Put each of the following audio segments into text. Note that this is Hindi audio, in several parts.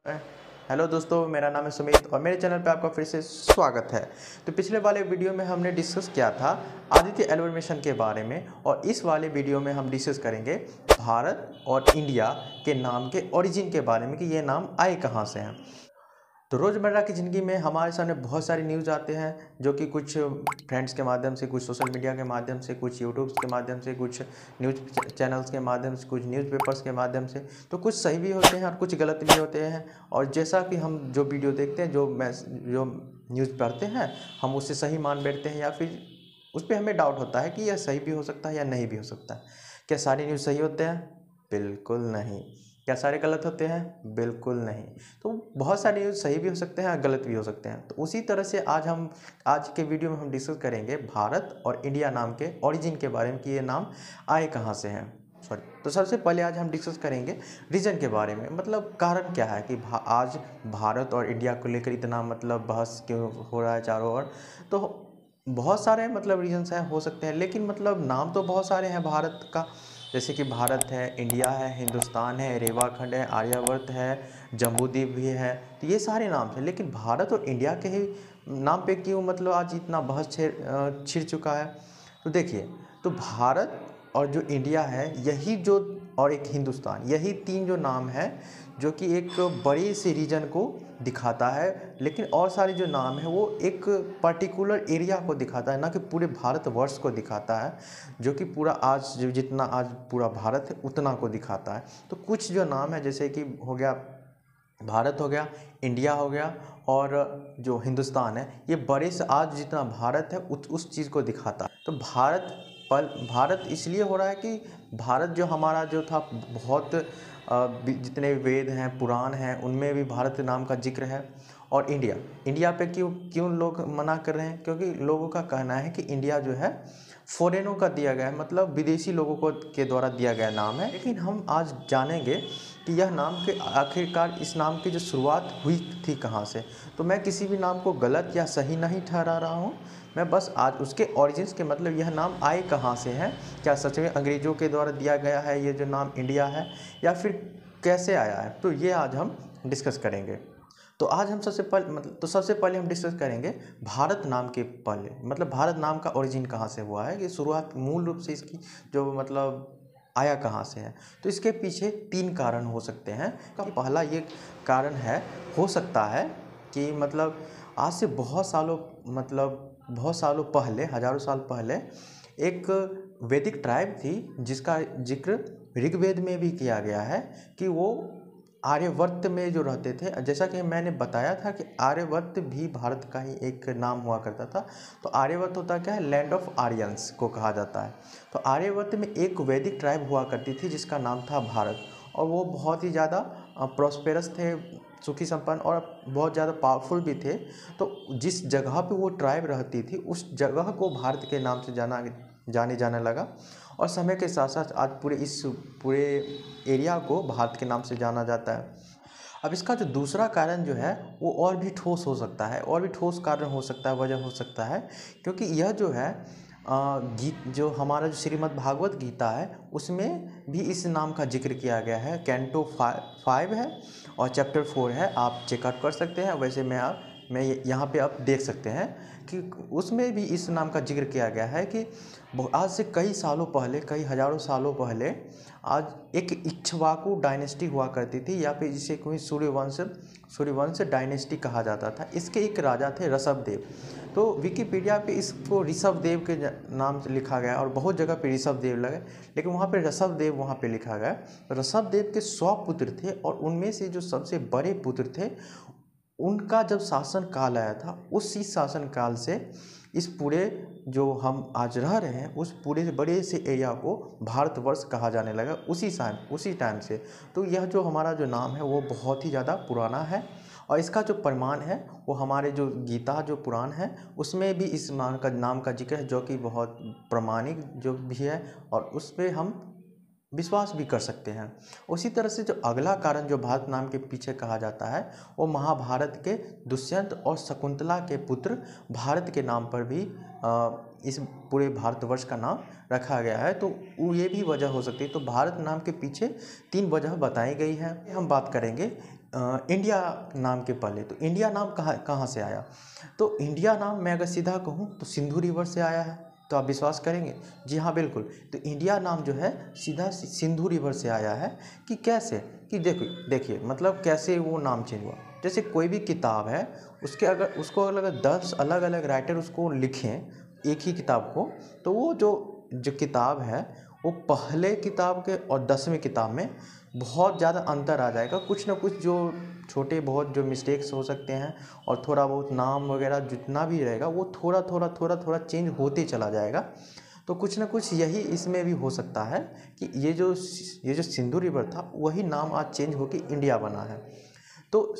हेलो दोस्तों, मेरा नाम है सुमित और मेरे चैनल पे आपका फिर से स्वागत है। तो पिछले वाले वीडियो में हमने डिस्कस किया था आदित्य एल्गोरिथम के बारे में और इस वाले वीडियो में हम डिस्कस करेंगे भारत और इंडिया के नाम के ओरिजिन के बारे में कि ये नाम आए कहाँ से हैं। तो रोज़मर्रा की ज़िंदगी में हमारे सामने बहुत सारी न्यूज़ आते हैं जो कि कुछ फ्रेंड्स के माध्यम से, कुछ सोशल मीडिया के माध्यम से, कुछ यूट्यूब के माध्यम से, कुछ न्यूज़ चैनल्स के माध्यम से, कुछ न्यूज़पेपर्स के माध्यम से। तो कुछ सही भी होते हैं और कुछ गलत भी होते हैं। और जैसा कि हम जो वीडियो देखते हैं, जो न्यूज़ पढ़ते हैं, हम उससे सही मान बैठते हैं या फिर उस पर हमें डाउट होता है कि यह सही भी हो सकता है या नहीं भी हो सकता है। क्या सारी न्यूज़ सही होते हैं? बिल्कुल नहीं। क्या सारे गलत होते हैं? बिल्कुल नहीं। तो बहुत सारे न्यूज़ सही भी हो सकते हैं और गलत भी हो सकते हैं। तो उसी तरह से आज के वीडियो में हम डिस्कस करेंगे भारत और इंडिया नाम के ओरिजिन के बारे में कि ये नाम आए कहाँ से हैं। तो सबसे पहले आज हम डिस्कस करेंगे रीजन के बारे में, मतलब कारण क्या है कि आज भारत और इंडिया को लेकर इतना मतलब बहस क्यों हो रहा है चारों ओर। तो बहुत सारे मतलब रीजन्स हैं, हो सकते हैं, लेकिन मतलब नाम तो बहुत सारे हैं भारत का। जैसे कि भारत है, इंडिया है, हिंदुस्तान है, रेवाखंड है, आर्यावर्त है, जम्बूद्वीप भी है। तो ये सारे नाम थे, लेकिन भारत और इंडिया के ही नाम पे क्यों मतलब आज इतना बहस छिड़ चुका है। तो देखिए, तो भारत और जो इंडिया है, यही जो और एक हिंदुस्तान, यही तीन जो नाम है जो कि एक बड़े से रीजन को दिखाता है। लेकिन और सारे जो नाम है वो एक पर्टिकुलर एरिया को दिखाता है, ना कि पूरे भारतवर्ष को दिखाता है, जो कि पूरा आज जितना आज पूरा भारत है उतना को दिखाता है। तो कुछ जो नाम है जैसे कि हो गया भारत, हो गया इंडिया, हो गया और जो हिंदुस्तान है, ये बड़े से आज जितना भारत है उस चीज़ को दिखाता है। तो भारत इसलिए हो रहा है कि भारत जो हमारा जो था बहुत जितने वेद हैं, पुराण हैं, उनमें भी भारत नाम का जिक्र है। और इंडिया पे क्यों क्यों लोग मना कर रहे हैं? क्योंकि लोगों का कहना है कि इंडिया जो है फॉरेनों का दिया गया है, मतलब विदेशी लोगों को के द्वारा दिया गया नाम है। लेकिन हम आज जानेंगे कि यह नाम के आखिरकार इस नाम की जो शुरुआत हुई थी कहाँ से। तो मैं किसी भी नाम को गलत या सही नहीं ठहरा रहा हूँ, मैं बस आज उसके ओरिजिन्स के मतलब यह नाम आए कहाँ से हैं। क्या सच में अंग्रेज़ों के द्वारा दिया गया है ये जो नाम इंडिया है, या फिर कैसे आया है, तो ये आज हम डिस्कस करेंगे। तो आज हम सबसे पहले हम डिस्कस करेंगे भारत नाम के पहले, मतलब भारत नाम का ओरिजिन कहाँ से हुआ है, कि शुरुआत मूल रूप से इसकी जो मतलब आया कहाँ से है। तो इसके पीछे तीन कारण हो सकते हैं। का पहला ये कारण है, हो सकता है कि मतलब आज से बहुत सालों पहले, हजारों साल पहले एक वैदिक ट्राइब थी जिसका जिक्र ऋग्वेद में भी किया गया है कि वो आर्यवर्त में जो रहते थे। जैसा कि मैंने बताया था कि आर्यवर्त भी भारत का ही एक नाम हुआ करता था। तो आर्यवर्त होता क्या है? लैंड ऑफ आर्यंस को कहा जाता है। तो आर्यवर्त में एक वैदिक ट्राइब हुआ करती थी जिसका नाम था भारत, और वो बहुत ही ज़्यादा प्रॉस्पेरस थे, सुखी संपन्न और बहुत ज़्यादा पावरफुल भी थे। तो जिस जगह पे वो ट्राइब रहती थी उस जगह को भारत के नाम से जाने जाने लगा, और समय के साथ साथ आज पूरे एरिया को भारत के नाम से जाना जाता है। अब इसका जो दूसरा कारण जो है वो और भी ठोस हो सकता है, और भी ठोस कारण हो सकता है, वजह हो सकता है, क्योंकि यह जो है जो हमारा जो श्रीमद् भागवत गीता है उसमें भी इस नाम का जिक्र किया गया है। कैंटो 5 है और चैप्टर 4 है, आप चेकआउट कर सकते हैं। वैसे मैं यहाँ पे आप देख सकते हैं कि उसमें भी इस नाम का जिक्र किया गया है कि आज से कई सालों पहले, कई हजारों सालों पहले, आज एक इक्ष्वाकु डायनेस्टी हुआ करती थी, या फिर जिसे कोई सूर्यवंश डायनेस्टी कहा जाता था। इसके एक राजा थे ऋषभदेव। तो विकिपीडिया पे इसको ऋषभदेव के नाम से लिखा गया और बहुत जगह पे ऋषभदेव लगे, लेकिन वहाँ पे ऋषभदेव वहाँ पे लिखा गया। ऋषभदेव के 100 पुत्र थे और उनमें से जो सबसे बड़े पुत्र थे उनका जब शासन काल आया था, उसी शासन काल से इस पूरे जो हम आज रह रहे हैं उस पूरे बड़े से एरिया को भारतवर्ष कहा जाने लगा उसी टाइम से। तो यह जो हमारा जो नाम है वो बहुत ही ज़्यादा पुराना है, और इसका जो प्रमाण है वो हमारे जो गीता जो पुराण है उसमें भी इस नाम का जिक्र है, जो कि बहुत प्रमाणिक जो भी है, और उस पर हम विश्वास भी कर सकते हैं। उसी तरह से जो अगला कारण जो भारत नाम के पीछे कहा जाता है वो महाभारत के दुष्यंत और शकुंतला के पुत्र भारत के नाम पर भी इस पूरे भारतवर्ष का नाम रखा गया है। तो ये भी वजह हो सकती है। तो भारत नाम के पीछे तीन वजह बताई गई है। हम बात करेंगे इंडिया नाम के पहले। तो इंडिया नाम कहाँ कहाँ से आया? तो इंडिया नाम मैं अगर सीधा कहूँ तो सिंधु रिवर से आया है। तो आप विश्वास करेंगे? जी हाँ, बिल्कुल। तो इंडिया नाम जो है सीधा सिंधु रिवर से आया है। कि कैसे? कि देखिए मतलब कैसे वो नाम चेंज हुआ। जैसे कोई भी किताब है, उसको अगर 10 अलग अलग राइटर उसको लिखें एक ही किताब को, तो वो जो किताब है वो पहले किताब के और 10वें किताब में बहुत ज़्यादा अंतर आ जाएगा। कुछ ना कुछ जो छोटे बहुत जो मिस्टेक्स हो सकते हैं और थोड़ा बहुत नाम वगैरह जितना भी रहेगा वो थोड़ा चेंज होते चला जाएगा। तो कुछ ना कुछ यही इसमें भी हो सकता है कि ये जो सिंधु रिवर था वही नाम आज चेंज होके इंडिया बना है। तो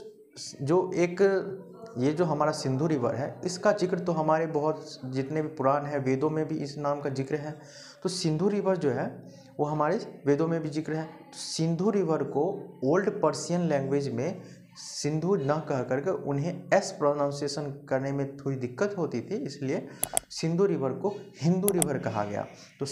जो एक ये जो हमारा सिंधु रिवर है इसका जिक्र तो हमारे बहुत जितने भी पुराण है वेदों में भी इस नाम का जिक्र है। तो सिंधु रिवर जो है वो हमारे वेदों में भी जिक्र है। तो सिंधु रिवर को ओल्ड पर्शियन लैंग्वेज में सिंधु न कह करके उन्हें एस प्रोनाउंसिएशन करने में थोड़ी दिक्कत होती थी, इसलिए सिंधु रिवर को हिंदू रिवर कहा गया। तो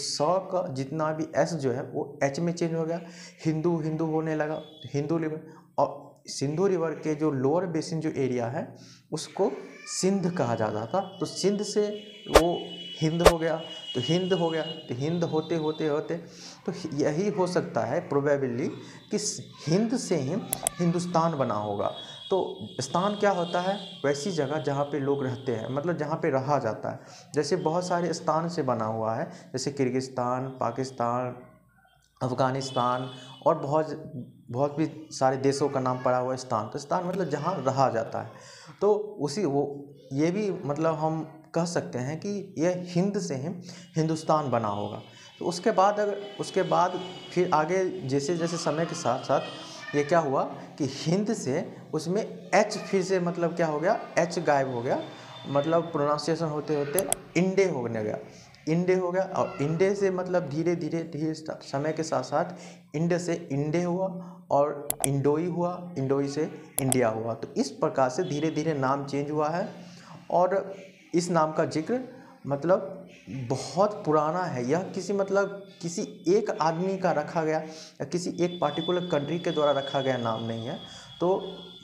का जितना भी एस जो है वो एच में चेंज हो गया, हिंदू होने लगा, हिंदू रिवर। और सिंधु रिवर के जो लोअर बेसिन जो एरिया है उसको सिंध कहा जाता था। तो सिंध से वो हिंद हो गया, तो हिंद हो गया, तो हिंद होते होते होते तो यही हो सकता है प्रोबेबली कि हिंद से ही हिंदुस्तान बना होगा। तो स्थान क्या होता है? वैसी जगह जहाँ पे लोग रहते हैं, मतलब जहाँ पे रहा जाता है। जैसे बहुत सारे स्थान से बना हुआ है, जैसे किर्गिस्तान, पाकिस्तान, अफ़गानिस्तान और बहुत भी सारे देशों का नाम पड़ा हुआ है स्थान। तो स्थान मतलब जहाँ रहा जाता है। तो ये भी मतलब हम कह सकते हैं कि यह हिंद से ही हिंदुस्तान बना होगा। तो उसके बाद फिर आगे जैसे जैसे समय के साथ साथ ये क्या हुआ कि हिंद से उसमें एच फिर से मतलब क्या हो गया, एच गायब हो गया, मतलब प्रोनाउंसिएशन होते होते इंडे होने गया, इंडे हो गया। और इंडे से मतलब धीरे धीरे समय के साथ साथ इंडे से इंडे हुआ और इंडोई हुआ, इंडोई से इंडिया हुआ। तो इस प्रकार से धीरे धीरे नाम चेंज हुआ है। और इस नाम का जिक्र मतलब बहुत पुराना है। यह किसी एक आदमी का रखा गया या किसी एक पार्टिकुलर कंट्री के द्वारा रखा गया नाम नहीं है। तो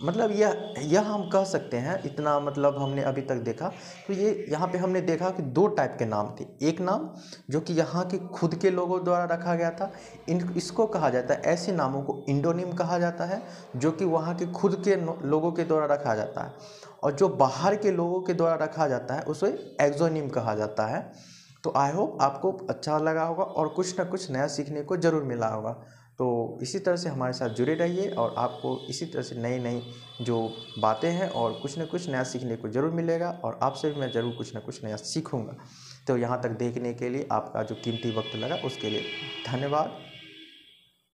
मतलब यह हम कह सकते हैं, इतना मतलब हमने अभी तक देखा। तो ये यहाँ पे हमने देखा कि 2 टाइप के नाम थे। एक नाम जो कि यहाँ के खुद के लोगों द्वारा रखा गया था, इसको कहा जाता है, ऐसे नामों को इंडोनिम कहा जाता है जो कि वहाँ के खुद के लोगों के द्वारा रखा जाता है। और जो बाहर के लोगों के द्वारा रखा जाता है उसे एक्सोनिम कहा जाता है। तो आई होप आपको अच्छा लगा होगा और कुछ ना कुछ नया सीखने को ज़रूर मिला होगा। तो इसी तरह से हमारे साथ जुड़े रहिए और आपको इसी तरह से नई नई जो बातें हैं और कुछ ना कुछ नया सीखने को ज़रूर मिलेगा और आपसे भी मैं ज़रूर कुछ ना कुछ नया सीखूँगा। तो यहाँ तक देखने के लिए आपका जो कीमती वक्त लगा उसके लिए धन्यवाद।